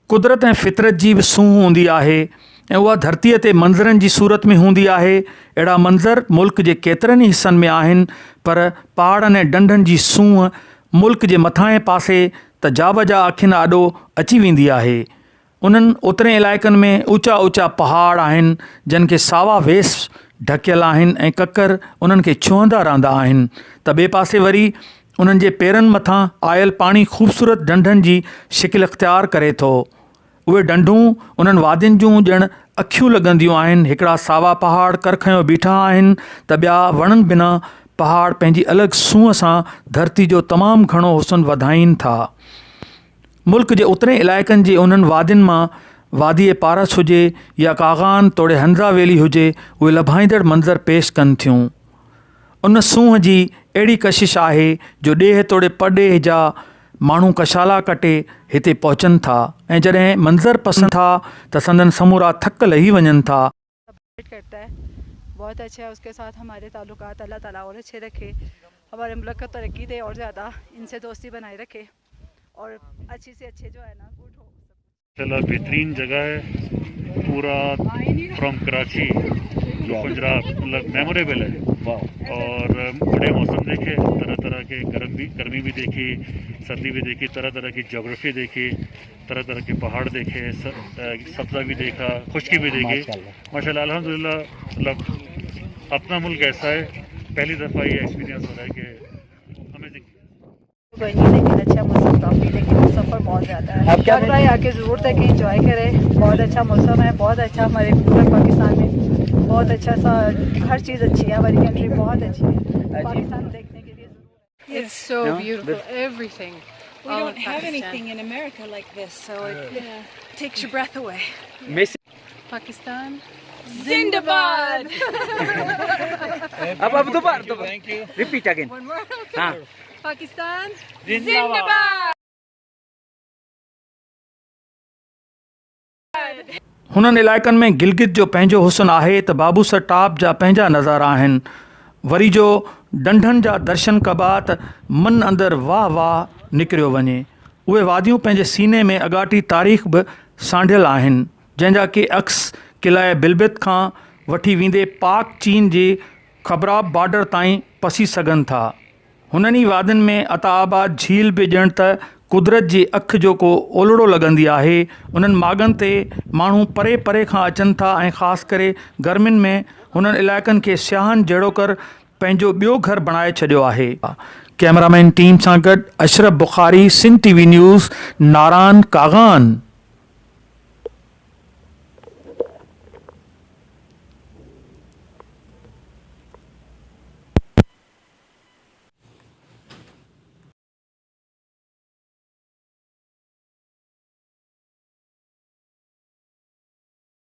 कुदरत ऐं फितरत जी बि सूंह हूंदी आहे ऐं उहा धरतीअ ते मंज़रनि जी सूरत में हूंदी आहे। अहिड़ा मंज़र मुल्क जे केतिरनि ई हिसनि में आहिनि, पर पहाड़नि ऐं डंडनि जी सूंह मुल्क जे मथां पासे त जाब जा अखियुनि आॾो अची वेंदी आहे। उन्हनि उतरे इलाइक़नि में ऊचा ऊचा पहाड़ आहिनि जिन खे सावा वेस ढकियल आहिनि ऐं ककर उन्हनि खे छुहंदा रहंदा आहिनि, त ॿिए पासे वरी उन्हनि जे पेरनि मथां आयल पाणी ख़ूबसूरत डंडनि जी शिकिल इख़्तियार करे थो। उहे डंडूं उन्हनि वादियुनि जूं ॼण अखियूं लॻंदियूं आहिनि। हिकिड़ा सावा पहाड़ करखयो बीठा आहिनि त ॿिया वणनि बिना पहाड़ पंहिंजी अलॻि सूंह सां धरती जो तमामु घणो हुस्न वधाइनि था। मुल्क जे उतरे इलाइक़नि जे उन्हनि वादियुनि मां वादी पारस हुजे या कागान तोड़े हंज़ा वैली हुजे, उहे लभाईंदड़ मंज़र पेश कनि थियूं। उन सूंह जी अहिड़ी कशिश आहे जो ॾेह तोड़े पॾे जा माण्हू कशाला कटे हिते पहुचनि था ऐं जॾहिं मंज़र पसंदि था त संदन समूरा थक लही वञनि था। करता है बहुत अच्छा है, उसके साथ हमारे ताल्लुकात अल्लाह ताला और अच्छे रखे, हमारे मुल्क को तरक्की दे और ज़्यादा इनसे दोस्ती बनाए रखे और अच्छी से अच्छे जो है ना गुड हो। चला बेहतरीन जगह है, पूरा फ्रॉम कराची टू पंजाब, मतलब मेमोरेबल है। और बड़े मौसम देखे, तरह तरह के गर्मी भी देखी, सर्दी भी देखी, तरह तरह की जोग्राफी देखी, तरह तरह के पहाड़ देखे, सब्ज़ा भी देखा, खुशकी भी देखी। माशाल्लाह अल्हम्दुलिल्लाह, मतलब अपना मुल्क ऐसा है, पहली दफ़ा ये एक्सपीरियंस हो रहा है कि अमेजिंग। लेकिन अच्छा मौसम काफ़ी, लेकिन सफ़र बहुत ज़्यादा है। आप क्या आके ज़रूर तक इंजॉय करें। बहुत अच्छा मौसम है, बहुत अच्छा हमारे पूरे पाकिस्तान में बहुत अच्छा सा हर चीज़ अच्छी है, हमारी कंट्री बहुत अच्छी है। पाकिस्तान देखने के लिए It's so beautiful, everything. We don't have anything in America like this, so it takes your breath away. Pakistan. Zindabad! अब दोबारा repeat again. One more. Okay. हाँ, Pakistan. Zindabad! हुननि इलाइक़नि में गिलगित जो पंहिंजो हुस्न आहे त बाबूसर टाप जा पंहिंजा नज़ारा आहिनि। वरी जो डंडनि जा दर्शन कबा त मन अंदरि वाह वाह निकिरियो वञे। उहे वादियूं पंहिंजे सीने में अगाटी तारीख़ बि सांढियल आहिनि, जंहिंजा के अक्स किलाए बिलबित खां वठी वेंदे पाक चीन जे ख़बराब बॉर्डर ताईं पसी सघनि था। हुननि ई वादियुनि में अताबाद झील बि ॼण त कुदरत जी अखि जो को ओलड़ो लॻंदी आहे। उन्हनि मागनि ते माण्हू परे परे खां अचनि था ऐं ख़ासि करे गर्मियुनि में हुननि इलाइक़नि खे सियाहनि जहिड़ो कर पंहिंजो ॿियो घर बणाए छॾियो आहे। कैमरामैन टीम सां गॾु अशरफ बुखारी, सिंध TV न्यूज़, नारान कागान।